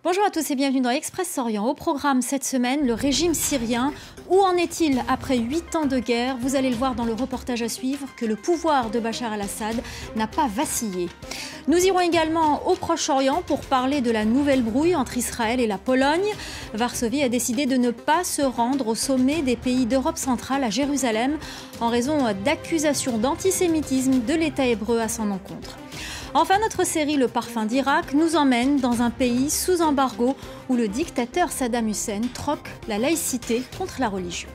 Bonjour à tous et bienvenue dans Express Orient. Au programme cette semaine, le régime syrien. Où en est-il après 8 ans de guerre? Vous allez le voir dans le reportage à suivre que le pouvoir de Bachar al-Assad n'a pas vacillé. Nous irons également au Proche-Orient pour parler de la nouvelle brouille entre Israël et la Pologne. Varsovie a décidé de ne pas se rendre au sommet des pays d'Europe centrale à Jérusalem en raison d'accusations d'antisémitisme de l'État hébreu à son encontre. Enfin, notre série Le Parfum d'Irak nous emmène dans un pays sous embargo où le dictateur Saddam Hussein troque la laïcité contre la religion.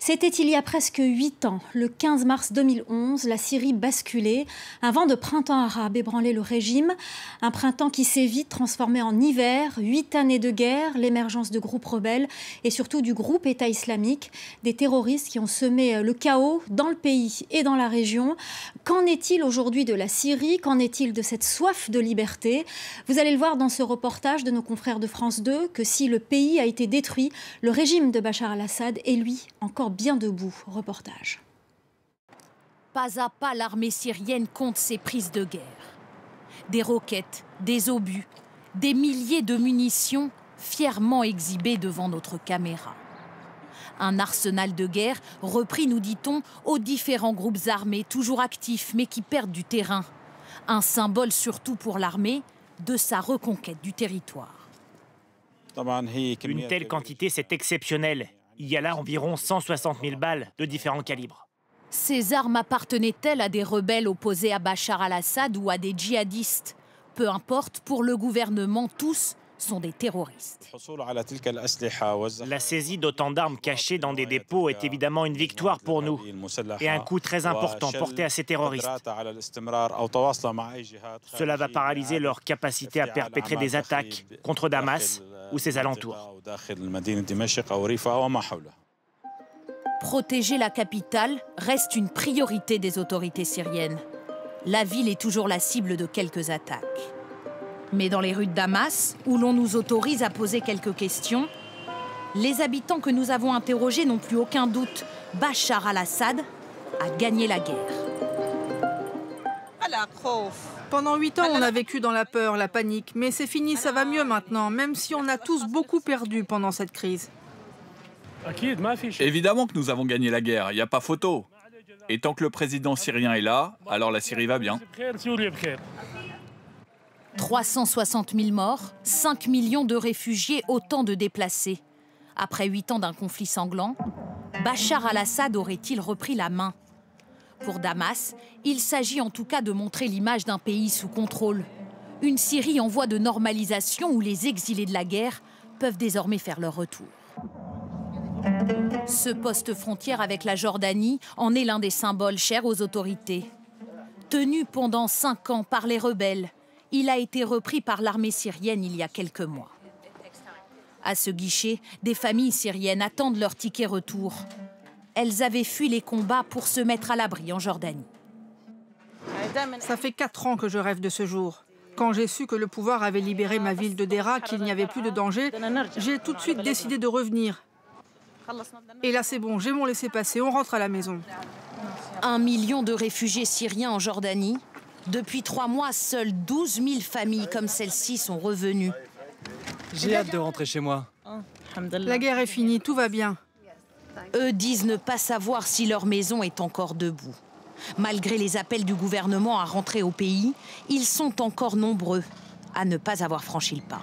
C'était il y a presque 8 ans, le 15 mars 2011, la Syrie basculait. Un vent de printemps arabe ébranlait le régime. Un printemps qui s'est vite transformé en hiver. 8 années de guerre, l'émergence de groupes rebelles et surtout du groupe État islamique. Des terroristes qui ont semé le chaos dans le pays et dans la région. Qu'en est-il aujourd'hui de la Syrie? Qu'en est-il de cette soif de liberté? Vous allez le voir dans ce reportage de nos confrères de France 2 que si le pays a été détruit, le régime de Bachar al-Assad est lui encore bien debout. Reportage. Pas à pas, l'armée syrienne compte ses prises de guerre. Des roquettes, des obus, des milliers de munitions fièrement exhibées devant notre caméra. Un arsenal de guerre repris, nous dit-on, aux différents groupes armés, toujours actifs mais qui perdent du terrain. Un symbole surtout pour l'armée de sa reconquête du territoire. Une telle quantité, c'est exceptionnel. Il y a là environ 160 000 balles de différents calibres. Ces armes appartenaient-elles à des rebelles opposés à Bachar al-Assad ou à des djihadistes? Peu importe, pour le gouvernement, tous sont des terroristes. La saisie d'autant d'armes cachées dans des dépôts est évidemment une victoire pour nous et un coup très important porté à ces terroristes. Cela va paralyser leur capacité à perpétrer des attaques contre Damas ou ses alentours. Protéger la capitale reste une priorité des autorités syriennes. La ville est toujours la cible de quelques attaques. Mais dans les rues de Damas, où l'on nous autorise à poser quelques questions, les habitants que nous avons interrogés n'ont plus aucun doute. Bachar al-Assad a gagné la guerre. Pendant 8 ans, on a vécu dans la peur, la panique. Mais c'est fini, ça va mieux maintenant, même si on a tous beaucoup perdu pendant cette crise. Évidemment que nous avons gagné la guerre, il n'y a pas photo. Et tant que le président syrien est là, alors la Syrie va bien. 360 000 morts, 5 millions de réfugiés, autant de déplacés. Après 8 ans d'un conflit sanglant, Bachar al-Assad aurait-il repris la main? Pour Damas, il s'agit en tout cas de montrer l'image d'un pays sous contrôle. Une Syrie en voie de normalisation où les exilés de la guerre peuvent désormais faire leur retour. Ce poste frontière avec la Jordanie en est l'un des symboles chers aux autorités. Tenu pendant 5 ans par les rebelles, il a été repris par l'armée syrienne il y a quelques mois. À ce guichet, des familles syriennes attendent leur ticket retour. Elles avaient fui les combats pour se mettre à l'abri en Jordanie. Ça fait 4 ans que je rêve de ce jour. Quand j'ai su que le pouvoir avait libéré ma ville de Deraa, qu'il n'y avait plus de danger, j'ai tout de suite décidé de revenir. Et là, c'est bon, j'ai mon laissez-passer, on rentre à la maison. 1 million de réfugiés syriens en Jordanie. Depuis 3 mois, seules 12 000 familles comme celle-ci sont revenues. J'ai hâte de rentrer chez moi. La guerre est finie, tout va bien. Eux disent ne pas savoir si leur maison est encore debout. Malgré les appels du gouvernement à rentrer au pays, ils sont encore nombreux à ne pas avoir franchi le pas.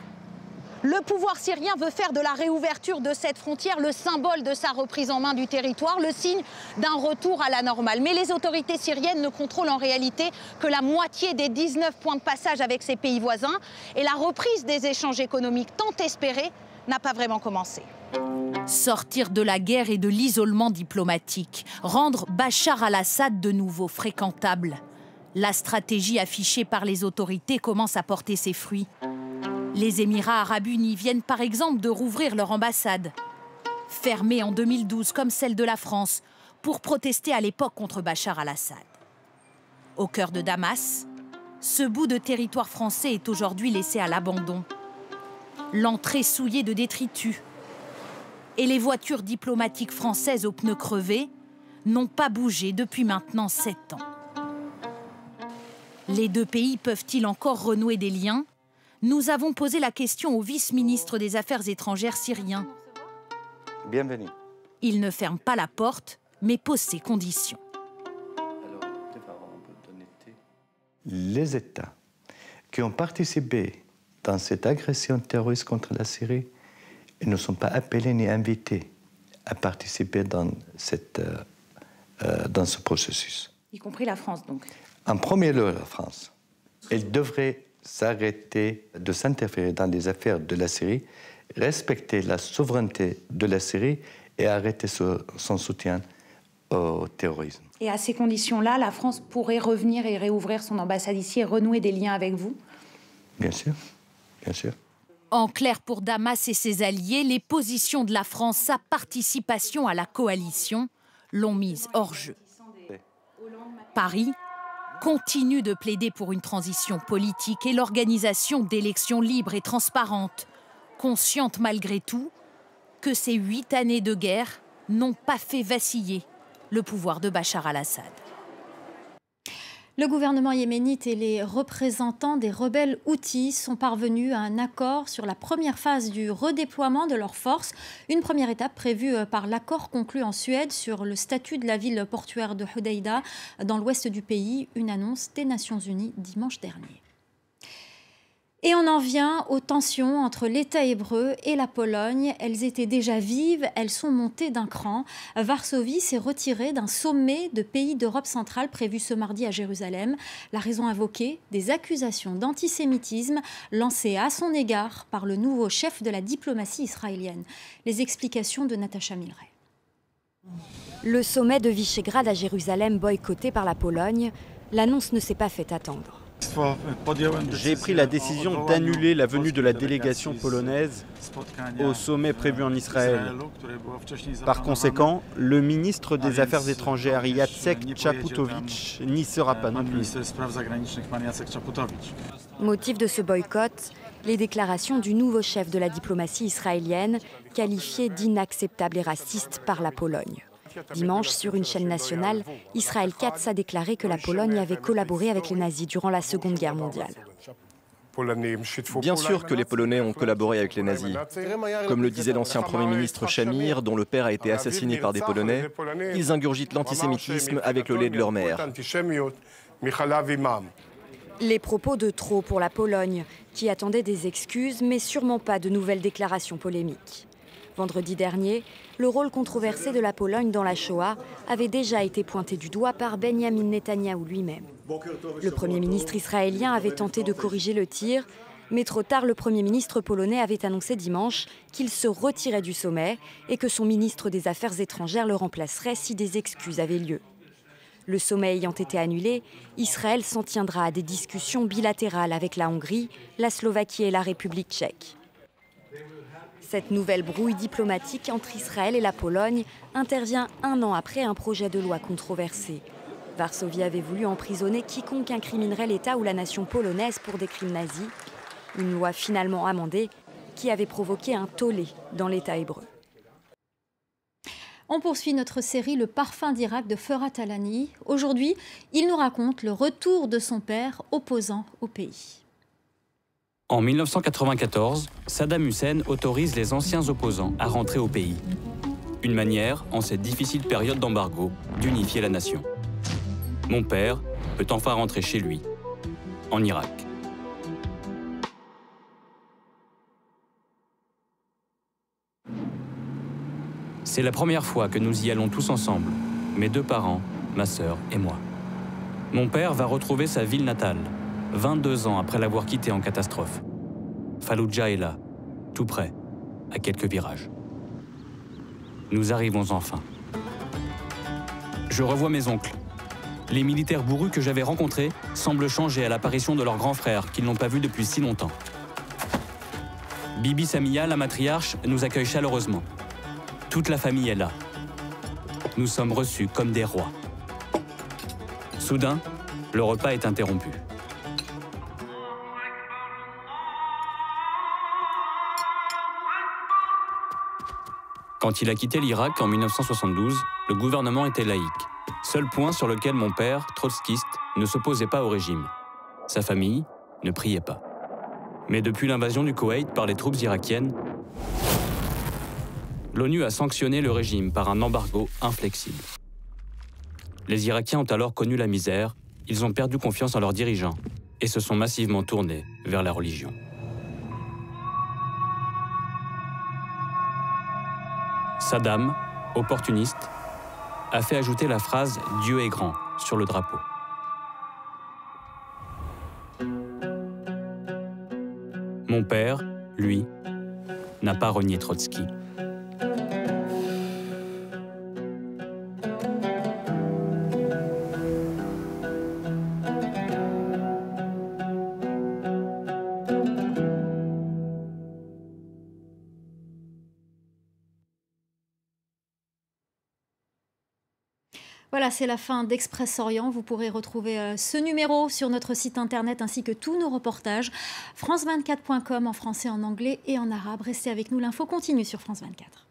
Le pouvoir syrien veut faire de la réouverture de cette frontière le symbole de sa reprise en main du territoire, le signe d'un retour à la normale. Mais les autorités syriennes ne contrôlent en réalité que la moitié des 19 points de passage avec ses pays voisins. Et la reprise des échanges économiques tant espérée n'a pas vraiment commencé. Sortir de la guerre et de l'isolement diplomatique, rendre Bachar al-Assad de nouveau fréquentable. La stratégie affichée par les autorités commence à porter ses fruits. Les Émirats arabes unis viennent par exemple de rouvrir leur ambassade, fermée en 2012 comme celle de la France, pour protester à l'époque contre Bachar al-Assad. Au cœur de Damas, ce bout de territoire français est aujourd'hui laissé à l'abandon. L'entrée souillée de détritus et les voitures diplomatiques françaises aux pneus crevés n'ont pas bougé depuis maintenant 7 ans. Les deux pays peuvent-ils encore renouer des liens? nous avons posé la question au vice-ministre des Affaires étrangères syrien. Bienvenue. Il ne ferme pas la porte, mais pose ses conditions. Les États qui ont participé dans cette agression terroriste contre la Syrie ne sont pas appelés ni invités à participer dans ce processus. Y compris la France, donc. En premier lieu, la France. Elle devrait s'arrêter de s'interférer dans les affaires de la Syrie, respecter la souveraineté de la Syrie et arrêter son soutien au terrorisme. Et à ces conditions-là, la France pourrait revenir et réouvrir son ambassade ici et renouer des liens avec vous? Bien sûr, bien sûr. En clair, pour Damas et ses alliés, les positions de la France, sa participation à la coalition, l'ont mise hors jeu. Paris continue de plaider pour une transition politique et l'organisation d'élections libres et transparentes, consciente malgré tout que ces 8 années de guerre n'ont pas fait vaciller le pouvoir de Bachar al-Assad. Le gouvernement yéménite et les représentants des rebelles houthis sont parvenus à un accord sur la première phase du redéploiement de leurs forces. Une première étape prévue par l'accord conclu en Suède sur le statut de la ville portuaire de Hodeïda dans l'ouest du pays. Une annonce des Nations Unies dimanche dernier. Et on en vient aux tensions entre l'État hébreu et la Pologne. Elles étaient déjà vives, elles sont montées d'un cran. Varsovie s'est retirée d'un sommet de pays d'Europe centrale prévu ce mardi à Jérusalem. La raison invoquée, des accusations d'antisémitisme lancées à son égard par le nouveau chef de la diplomatie israélienne. Les explications de Natacha Milray. Le sommet de Visegrad à Jérusalem boycotté par la Pologne, l'annonce ne s'est pas fait attendre. J'ai pris la décision d'annuler la venue de la délégation polonaise au sommet prévu en Israël. Par conséquent, le ministre des Affaires étrangères Jacek Czaputowicz n'y sera pas non plus. Motif de ce boycott, les déclarations du nouveau chef de la diplomatie israélienne, qualifiées d'inacceptables et racistes par la Pologne. Dimanche, sur une chaîne nationale, Israël Katz a déclaré que la Pologne avait collaboré avec les nazis durant la Seconde Guerre mondiale. Bien sûr que les Polonais ont collaboré avec les nazis. Comme le disait l'ancien Premier ministre Shamir, dont le père a été assassiné par des Polonais, ils ingurgitent l'antisémitisme avec le lait de leur mère. Les propos de trop pour la Pologne, qui attendait des excuses, mais sûrement pas de nouvelles déclarations polémiques. Vendredi dernier, le rôle controversé de la Pologne dans la Shoah avait déjà été pointé du doigt par Benjamin Netanyahou lui-même. Le Premier ministre israélien avait tenté de corriger le tir, mais trop tard, le Premier ministre polonais avait annoncé dimanche qu'il se retirait du sommet et que son ministre des Affaires étrangères le remplacerait si des excuses avaient lieu. Le sommet ayant été annulé, Israël s'en tiendra à des discussions bilatérales avec la Hongrie, la Slovaquie et la République tchèque. Cette nouvelle brouille diplomatique entre Israël et la Pologne intervient un an après un projet de loi controversé. Varsovie avait voulu emprisonner quiconque incriminerait l'État ou la nation polonaise pour des crimes nazis. Une loi finalement amendée qui avait provoqué un tollé dans l'État hébreu. On poursuit notre série Le parfum d'Irak de Ferhat Alani. Aujourd'hui, il nous raconte le retour de son père opposant au pays. En 1994, Saddam Hussein autorise les anciens opposants à rentrer au pays. Une manière, en cette difficile période d'embargo, d'unifier la nation. Mon père peut enfin rentrer chez lui, en Irak. C'est la première fois que nous y allons tous ensemble, mes 2 parents, ma sœur et moi. Mon père va retrouver sa ville natale, 22 ans après l'avoir quitté en catastrophe. Fallujah est là, tout près, à quelques virages. Nous arrivons enfin. Je revois mes oncles. Les militaires bourrus que j'avais rencontrés semblent changer à l'apparition de leur grand frère, qu'ils n'ont pas vu depuis si longtemps. Bibi Samia, la matriarche, nous accueille chaleureusement. Toute la famille est là. Nous sommes reçus comme des rois. Soudain, le repas est interrompu. Quand il a quitté l'Irak en 1972, le gouvernement était laïque. Seul point sur lequel mon père, trotskiste, ne s'opposait pas au régime. Sa famille ne priait pas. Mais depuis l'invasion du Koweït par les troupes irakiennes, l'ONU a sanctionné le régime par un embargo inflexible. Les Irakiens ont alors connu la misère, ils ont perdu confiance en leurs dirigeants et se sont massivement tournés vers la religion. Saddam, opportuniste, a fait ajouter la phrase « Dieu est grand » sur le drapeau. Mon père, lui, n'a pas renié Trotsky. Voilà, c'est la fin d'Express Orient. Vous pourrez retrouver ce numéro sur notre site internet ainsi que tous nos reportages. France24.com en français, en anglais et en arabe. Restez avec nous, l'info continue sur France 24.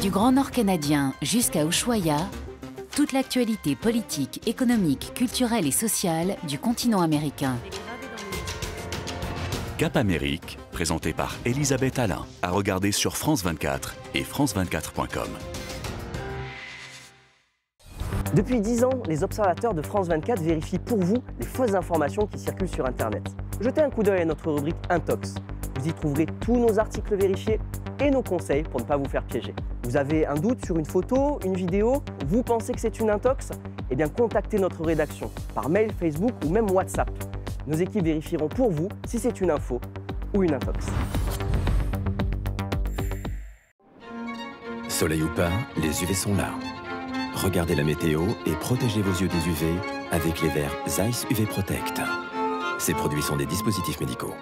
Du Grand Nord canadien jusqu'à Ushuaïa, toute l'actualité politique, économique, culturelle et sociale du continent américain. Cap Amérique, présenté par Elisabeth Alain, à regarder sur France 24 et France24.com. Depuis 10 ans, les observateurs de France 24 vérifient pour vous les fausses informations qui circulent sur Internet. Jetez un coup d'œil à notre rubrique Intox. Vous y trouverez tous nos articles vérifiés et nos conseils pour ne pas vous faire piéger. Vous avez un doute sur une photo, une vidéo, vous pensez que c'est une intox? Eh bien, contactez notre rédaction par mail, Facebook ou même WhatsApp. Nos équipes vérifieront pour vous si c'est une info ou une intox. Soleil ou pas, les UV sont là. Regardez la météo et protégez vos yeux des UV avec les verres Zeiss UV Protect. Ces produits sont des dispositifs médicaux.